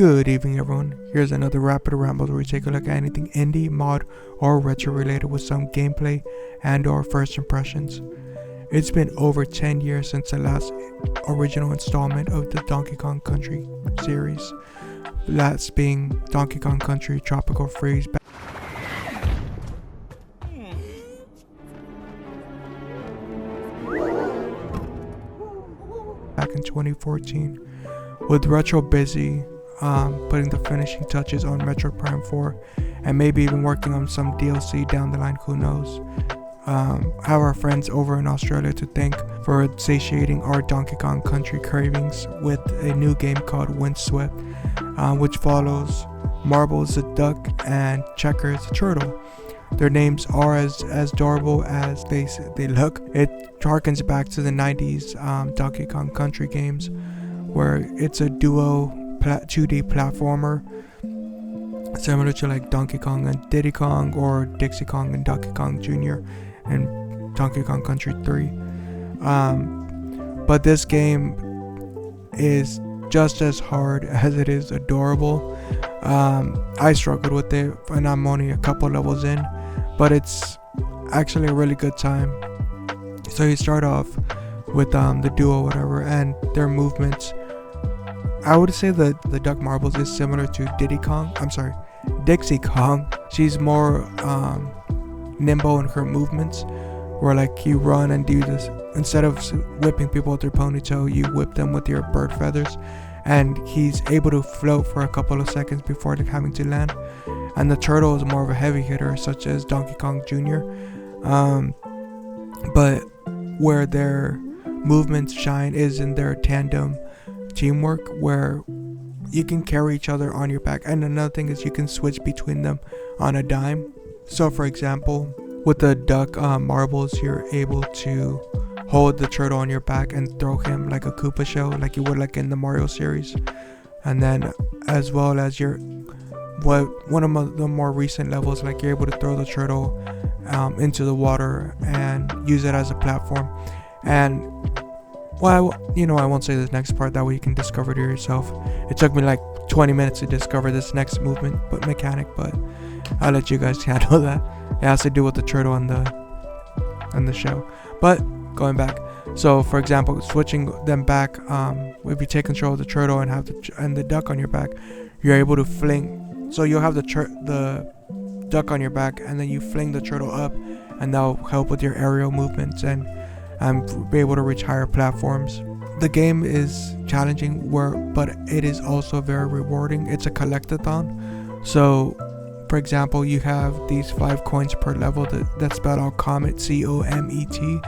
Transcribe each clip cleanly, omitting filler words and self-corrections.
Good evening, everyone. Here's another Rapid Rambles where we take a look at anything indie, mod, or retro related with some gameplay and or first impressions. It's been over 10 years since the last original installment of the Donkey Kong Country series, last being Donkey Kong Country Tropical Freeze back in 2014, with Retro busy putting the finishing touches on Metroid Prime 4 and maybe even working on some DLC down the line, who knows. Have our friends over in Australia to thank for satiating our Donkey Kong Country cravings with a new game called Windswept, which follows Marbles the duck and Checkers the turtle. Their names are as adorable as they look. It harkens back to the 90s Donkey Kong Country games, where it's a duo 2D platformer, similar to like Donkey Kong and Diddy Kong, or Dixie Kong and Donkey Kong Jr. and Donkey Kong Country 3. But this game is just as hard as it is adorable. I struggled with it and I'm only a couple levels in, but it's actually a really good time. So you start off with the duo, whatever, and their movements. I would say that the Duck Marbles is similar to Dixie Kong. She's more nimble in her movements, where like you run and do this. Instead of whipping people with your ponytail, you whip them with your bird feathers, and he's able to float for a couple of seconds before having to land. And the turtle is more of a heavy hitter, such as Donkey Kong Jr. But where their movements shine is in their tandem teamwork, where you can carry each other on your back. And another thing is you can switch between them on a dime. So for example, with the duck marbles, you're able to hold the turtle on your back and throw him like a Koopa shell, like you would like in the Mario series. And then as well as one of the more recent levels, like you're able to throw the turtle into the water and use it as a platform. And I won't say this next part, that way you can discover it yourself. It took me like 20 minutes to discover this next movement mechanic, but I'll let you guys handle that. It has to do with the turtle on the show. But going back, so for example, switching them back, if you take control of the turtle and have the duck on your back, you're able to fling. So you'll have the duck on your back, and then you fling the turtle up, and that'll help with your aerial movements and be able to reach higher platforms. The game is challenging, but it is also very rewarding. It's a collectathon. So for example, you have these 5 coins per level that spell out Comet, COMET,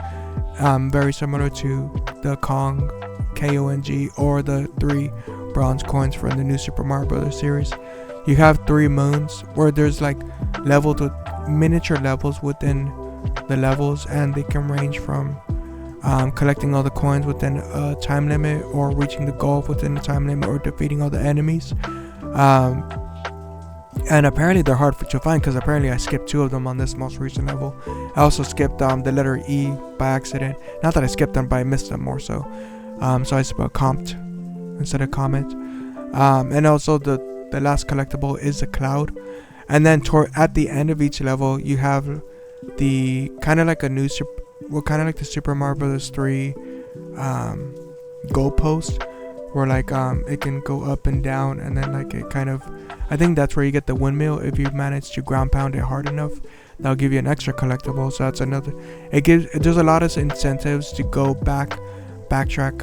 very similar to the Kong, KONG, or the 3 bronze coins from the new Super Mario Bros. Series. You have 3 moons, where there's like miniature levels within the levels, and they can range from collecting all the coins within a time limit, or reaching the goal within a time limit, or defeating all the enemies. And apparently they're hard to find, because apparently I skipped 2 of them on this most recent level. I also skipped the letter E by accident. Not that I skipped them, but I missed them more so. So I spelled comped instead of comet. And also the last collectible is a cloud. And then at the end of each level, you have the kind of like the Super Mario Bros. 3 goalpost, where like it can go up and down, and then like it kind of, I think that's where you get the windmill. If you manage to ground pound it hard enough, that'll give you an extra collectible. So that's another. There's a lot of incentives to go backtrack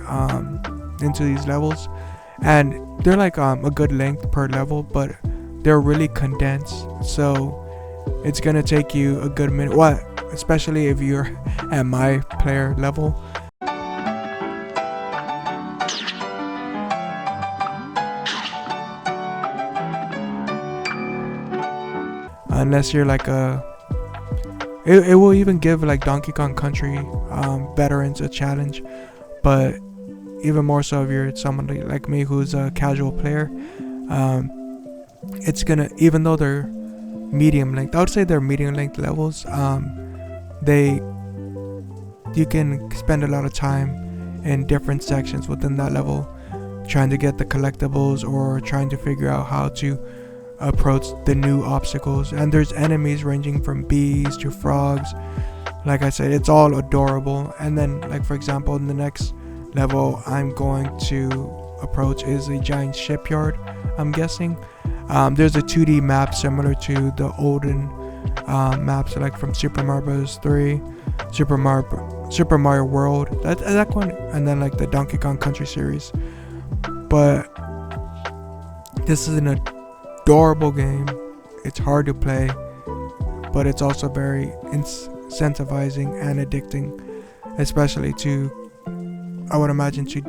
into these levels, and they're like a good length per level, but they're really condensed. So it's gonna take you a good minute. Especially if you're at my player level. Unless you're like it will even give like Donkey Kong Country veterans a challenge, but even more so if you're someone like me who's a casual player. It's gonna, even though they're medium length, I would say they're medium length levels, you can spend a lot of time in different sections within that level, trying to get the collectibles or trying to figure out how to approach the new obstacles. And there's enemies ranging from bees to frogs. Like I said, it's all adorable. And then, like for example, in the next level I'm going to approach is a giant shipyard, I'm guessing. There's a 2D map similar to the olden maps, like from Super Mario Bros. 3, Super Mario World, that one, and then like the Donkey Kong Country series. But this is an adorable game. It's hard to play, but it's also very incentivizing and addicting, especially to, I would imagine, to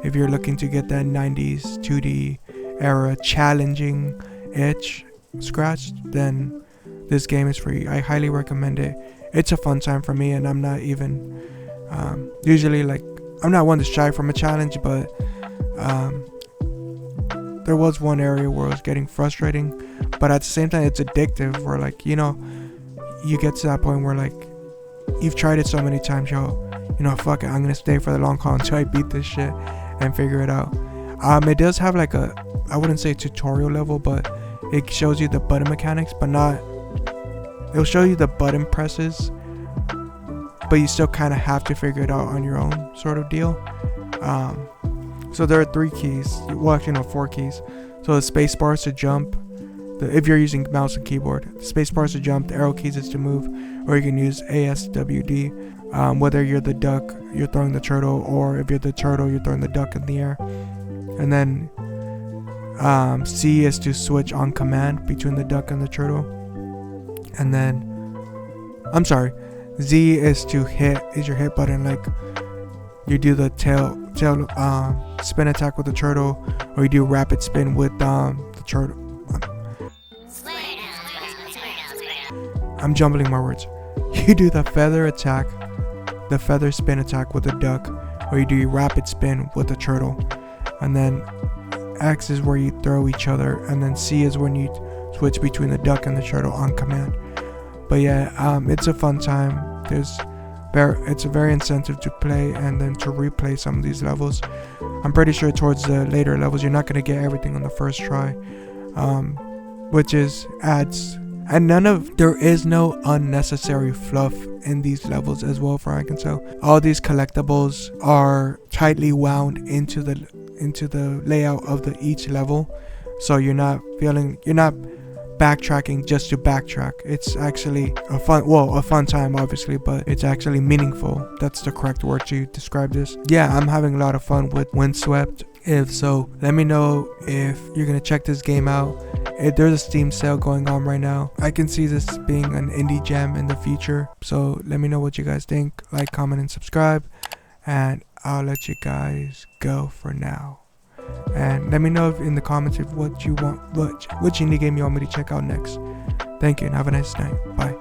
if you're looking to get that 90s 2D era challenging itch scratched, then this game is free. I highly recommend it. It's a fun time for me, and I'm not even usually, like, I'm not one to shy from a challenge, but there was one area where it was getting frustrating, but at the same time it's addictive, where, like, you know, you get to that point where, like, you've tried it so many times, fuck it, I'm gonna stay for the long haul until I beat this shit and figure it out. It does have like a, I wouldn't say tutorial level, but it shows you the button mechanics, but not, it'll show you the button presses, but you still kind of have to figure it out on your own, sort of deal. So there are 3 keys, well actually no, 4 keys. So the space bar is to jump, if you're using mouse and keyboard, the space bar is to jump, the arrow keys is to move, or you can use ASWD. Whether you're the duck, you're throwing the turtle, or if you're the turtle, you're throwing the duck in the air. And then C is to switch on command between the duck and the turtle. And then, I'm sorry, Z is to hit, is your hit button, like you do the tail spin attack with the turtle, or you do rapid spin with the turtle. I'm jumbling my words. You do the feather attack, the feather spin attack with the duck, or you do your rapid spin with the turtle. And then X is where you throw each other, and then C is when you switch between the duck and the turtle on command. But yeah, it's a fun time. It's a very incentive to play and then to replay some of these levels. I'm pretty sure towards the later levels you're not going to get everything on the first try, which adds. And there is no unnecessary fluff in these levels as well, for I can tell. All these collectibles are tightly wound into the layout of each level, so you're not backtracking just to backtrack. It's actually a fun time, obviously, but it's actually meaningful. That's the correct word to describe this. Yeah, I'm having a lot of fun with Windswept. If so, let me know if you're gonna check this game out. There's a Steam sale going on right now. I can see this being an indie gem in the future, so let me know what you guys think. Like, comment, and subscribe, and I'll let you guys go for now. And let me know in the comments if what indie game you want me to check out next. Thank you, and have a nice night. Bye.